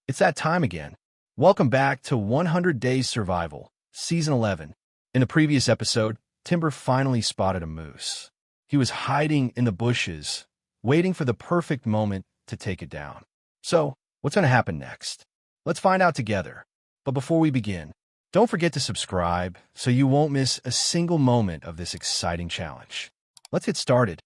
It's that time again. Welcome back to 100 Days Survival, Season 11. In the previous episode, Timber finally spotted a moose. He was hiding in the bushes, waiting for the perfect moment to take it down. So, what's going to happen next? Let's find out together. But before we begin, don't forget to subscribe so you won't miss a single moment of this exciting challenge. Let's get started.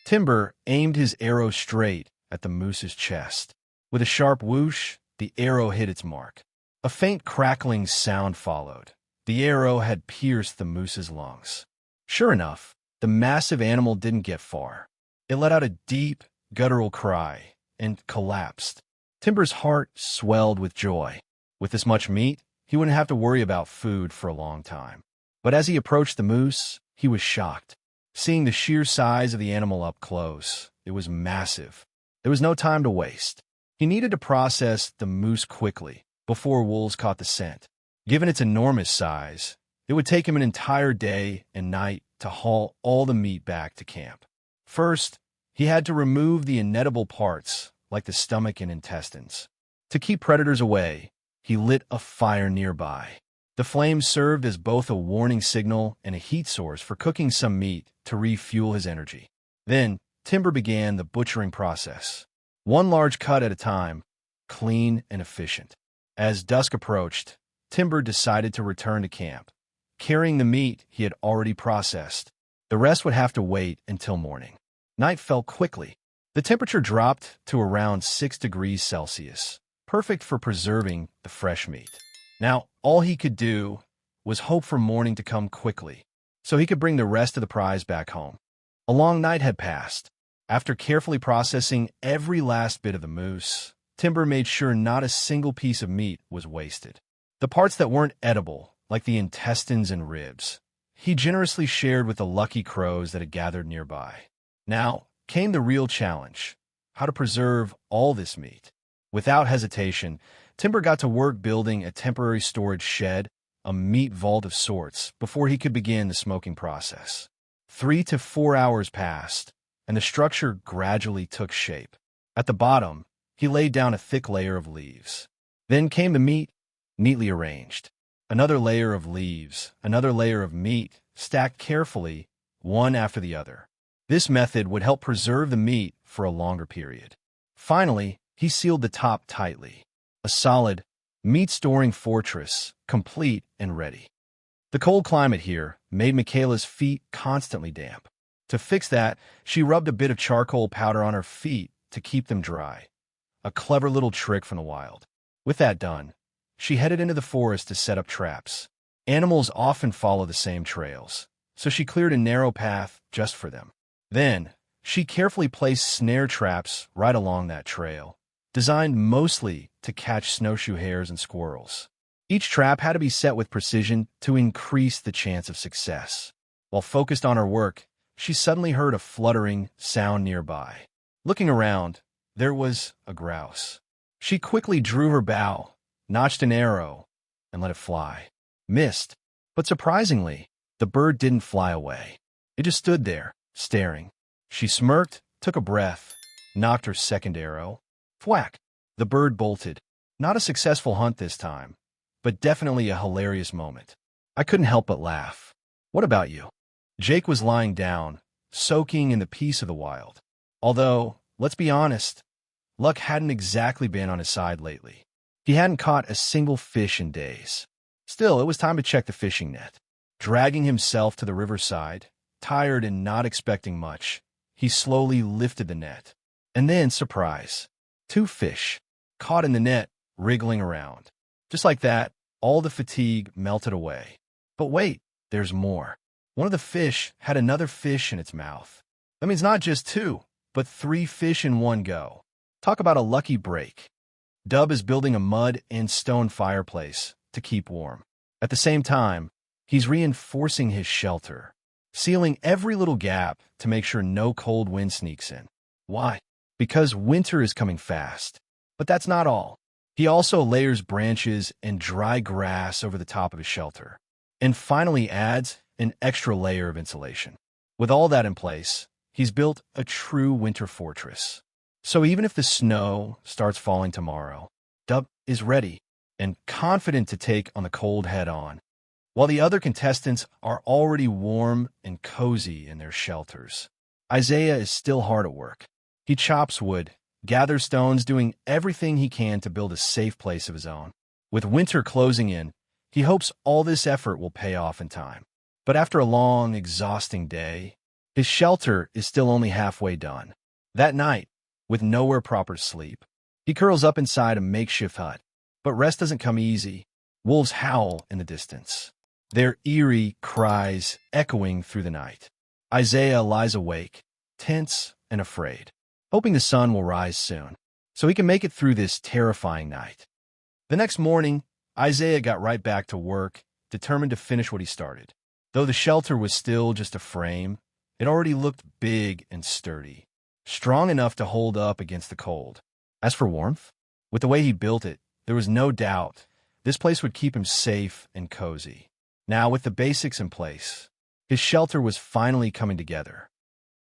Timber aimed his arrow straight at the moose's chest. With a sharp whoosh, the arrow hit its mark. A faint crackling sound followed. The arrow had pierced the moose's lungs. Sure enough, the massive animal didn't get far. It let out a deep, guttural cry and collapsed. Timber's heart swelled with joy. With this much meat, he wouldn't have to worry about food for a long time. But as he approached the moose, he was shocked. Seeing the sheer size of the animal up close, it was massive. There was no time to waste. He needed to process the moose quickly before wolves caught the scent. Given its enormous size, it would take him an entire day and night to haul all the meat back to camp. First, he had to remove the inedible parts, like the stomach and intestines. To keep predators away, he lit a fire nearby. The flames served as both a warning signal and a heat source for cooking some meat to refuel his energy. Then, Timber began the butchering process. One large cut at a time, clean and efficient. As dusk approached, Timber decided to return to camp, carrying the meat he had already processed. The rest would have to wait until morning. Night fell quickly. The temperature dropped to around 6 degrees Celsius, perfect for preserving the fresh meat. Now, all he could do was hope for morning to come quickly, so he could bring the rest of the prize back home. A long night had passed. After carefully processing every last bit of the moose, Timber made sure not a single piece of meat was wasted. The parts that weren't edible, like the intestines and ribs, he generously shared with the lucky crows that had gathered nearby. Now came the real challenge: how to preserve all this meat. Without hesitation, Timber got to work building a temporary storage shed, a meat vault of sorts, before he could begin the smoking process. 3 to 4 hours passed, and the structure gradually took shape. At the bottom, he laid down a thick layer of leaves. Then came the meat, neatly arranged. Another layer of leaves, another layer of meat, stacked carefully, one after the other. This method would help preserve the meat for a longer period. Finally, he sealed the top tightly. A solid, meat-storing fortress, complete and ready. The cold climate here made Michaela's feet constantly damp. To fix that, she rubbed a bit of charcoal powder on her feet to keep them dry. A clever little trick from the wild. With that done, she headed into the forest to set up traps. Animals often follow the same trails, so she cleared a narrow path just for them. Then, she carefully placed snare traps right along that trail, designed mostly to catch snowshoe hares and squirrels. Each trap had to be set with precision to increase the chance of success. While focused on her work, she suddenly heard a fluttering sound nearby. Looking around, there was a grouse. She quickly drew her bow, notched an arrow, and let it fly. Missed, but surprisingly, the bird didn't fly away. It just stood there, staring. She smirked, took a breath, knocked her second arrow. Thwack! The bird bolted. Not a successful hunt this time, but definitely a hilarious moment. I couldn't help but laugh. What about you? Jake was lying down, soaking in the peace of the wild. Although, let's be honest, luck hadn't exactly been on his side lately. He hadn't caught a single fish in days. Still, it was time to check the fishing net. Dragging himself to the riverside, tired and not expecting much, he slowly lifted the net. And then, surprise, 2 fish, caught in the net, wriggling around. Just like that, all the fatigue melted away. But wait, there's more. One of the fish had another fish in its mouth. That means not just 2, but 3 fish in one go. Talk about a lucky break. Dub is building a mud and stone fireplace to keep warm. At the same time, he's reinforcing his shelter, sealing every little gap to make sure no cold wind sneaks in. Why? Because winter is coming fast. But that's not all. He also layers branches and dry grass over the top of his shelter, and finally adds an extra layer of insulation. With all that in place, he's built a true winter fortress. So even if the snow starts falling tomorrow, Dub is ready and confident to take on the cold head-on, while the other contestants are already warm and cozy in their shelters. Isaiah is still hard at work. He chops wood, gathers stones, doing everything he can to build a safe place of his own. With winter closing in, he hopes all this effort will pay off in time. But after a long, exhausting day, his shelter is still only halfway done. That night, with nowhere proper to sleep, he curls up inside a makeshift hut. But rest doesn't come easy. Wolves howl in the distance, their eerie cries echoing through the night. Isaiah lies awake, tense and afraid, hoping the sun will rise soon, so he can make it through this terrifying night. The next morning, Isaiah got right back to work, determined to finish what he started. Though the shelter was still just a frame, it already looked big and sturdy, strong enough to hold up against the cold. As for warmth, with the way he built it, there was no doubt this place would keep him safe and cozy. Now, with the basics in place, his shelter was finally coming together.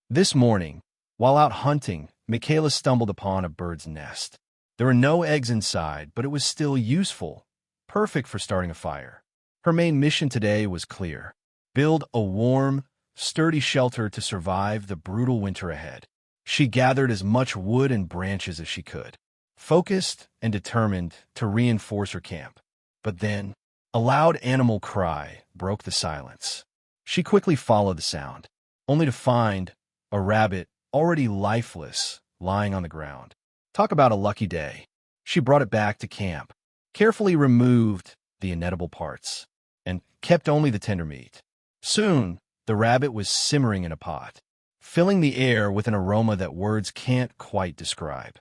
This morning, while out hunting, Michaela stumbled upon a bird's nest. There were no eggs inside, but it was still useful, perfect for starting a fire. Her main mission today was clear: build a warm, sturdy shelter to survive the brutal winter ahead. She gathered as much wood and branches as she could, focused and determined to reinforce her camp. But then, a loud animal cry broke the silence. She quickly followed the sound, only to find a rabbit already lifeless lying on the ground. Talk about a lucky day. She brought it back to camp, carefully removed the inedible parts, and kept only the tender meat. Soon, the rabbit was simmering in a pot, filling the air with an aroma that words can't quite describe.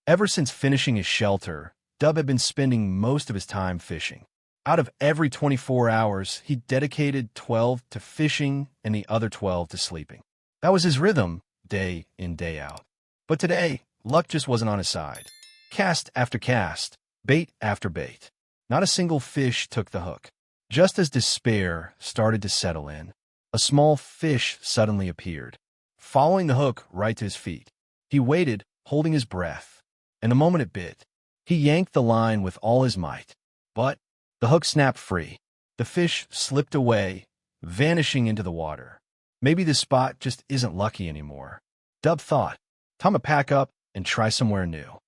Ever since finishing his shelter, Dub had been spending most of his time fishing. Out of every 24 hours, he dedicated 12 to fishing and the other 12 to sleeping. That was his rhythm, day in, day out. But today, luck just wasn't on his side. Cast after cast, bait after bait. Not a single fish took the hook. Just as despair started to settle in, a small fish suddenly appeared, following the hook right to his feet. He waited, holding his breath, and the moment it bit, he yanked the line with all his might. But the hook snapped free. The fish slipped away, vanishing into the water. Maybe this spot just isn't lucky anymore. Dub thought, time to pack up and try somewhere new.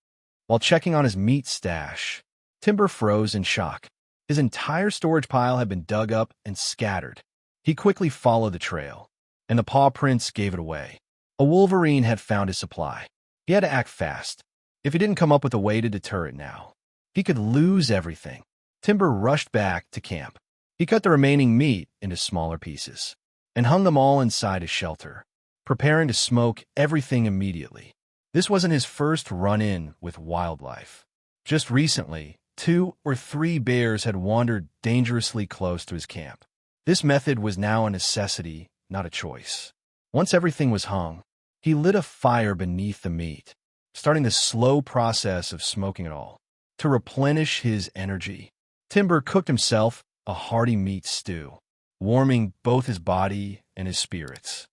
While checking on his meat stash, Timber froze in shock. His entire storage pile had been dug up and scattered. He quickly followed the trail, and the paw prints gave it away. A wolverine had found his supply. He had to act fast. If he didn't come up with a way to deter it now, he could lose everything. Timber rushed back to camp. He cut the remaining meat into smaller pieces and hung them all inside his shelter, preparing to smoke everything immediately. This wasn't his first run-in with wildlife. Just recently, 2 or 3 bears had wandered dangerously close to his camp. This method was now a necessity, not a choice. Once everything was hung, he lit a fire beneath the meat, starting the slow process of smoking it all. To replenish his energy, Timber cooked himself a hearty meat stew, warming both his body and his spirits.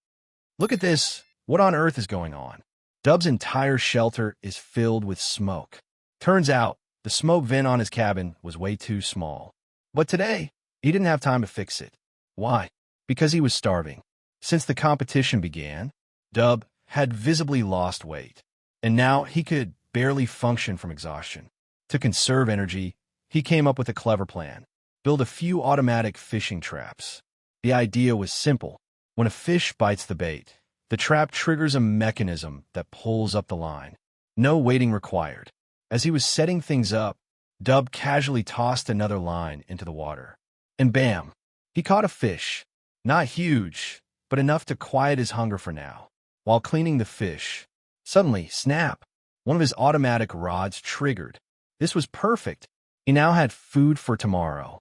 Look at this. What on earth is going on? Dub's entire shelter is filled with smoke. Turns out, the smoke vent on his cabin was way too small. But today, he didn't have time to fix it. Why? Because he was starving. Since the competition began, Dub had visibly lost weight, and now he could barely function from exhaustion. To conserve energy, he came up with a clever plan: build a few automatic fishing traps. The idea was simple. When a fish bites the bait, the trap triggers a mechanism that pulls up the line. No waiting required. As he was setting things up, Dub casually tossed another line into the water. And bam! He caught a fish. Not huge, but enough to quiet his hunger for now. While cleaning the fish, suddenly, snap! One of his automatic rods triggered. This was perfect. He now had food for tomorrow.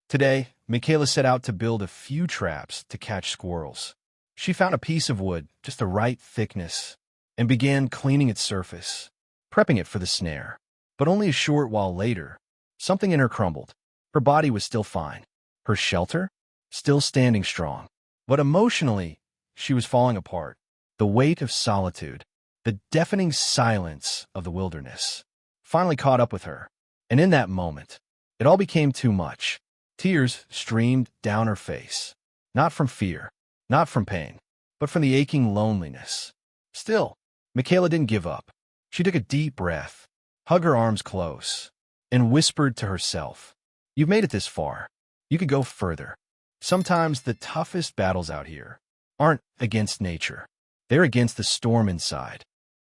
Today, Michaela set out to build a few traps to catch squirrels. She found a piece of wood, just the right thickness, and began cleaning its surface, prepping it for the snare. But only a short while later, something in her crumbled. Her body was still fine. Her shelter? Still standing strong. But emotionally, she was falling apart. The weight of solitude, the deafening silence of the wilderness, finally caught up with her. And in that moment, it all became too much. Tears streamed down her face. Not from fear, not from pain, but from the aching loneliness. Still, Michaela didn't give up. She took a deep breath, hugged her arms close, and whispered to herself, "You've made it this far. You could go further." Sometimes the toughest battles out here aren't against nature. They're against the storm inside.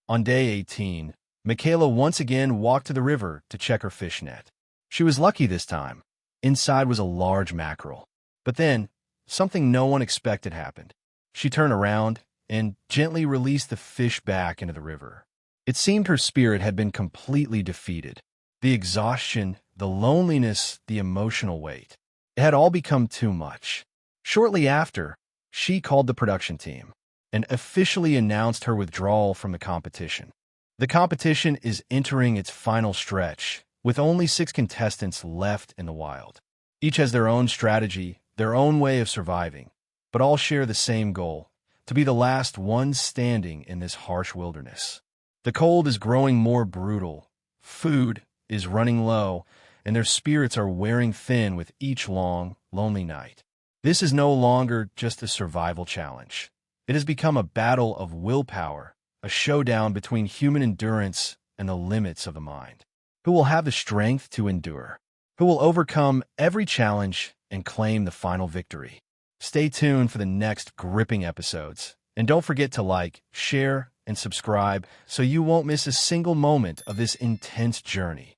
On day 18, Michaela once again walked to the river to check her fish net. She was lucky this time. Inside was a large mackerel. But then, something no one expected happened. She turned around and gently released the fish back into the river. It seemed her spirit had been completely defeated. The exhaustion, the loneliness, the emotional weight. It had all become too much. Shortly after, she called the production team and officially announced her withdrawal from the competition. The competition is entering its final stretch, with only 6 contestants left in the wild. Each has their own strategy, their own way of surviving, but all share the same goal: to be the last ones standing in this harsh wilderness. The cold is growing more brutal, food is running low, and their spirits are wearing thin with each long, lonely night. This is no longer just a survival challenge. It has become a battle of willpower, a showdown between human endurance and the limits of the mind. Who will have the strength to endure? Who will overcome every challenge and claim the final victory? Stay tuned for the next gripping episodes. And don't forget to like, share, and subscribe so you won't miss a single moment of this intense journey.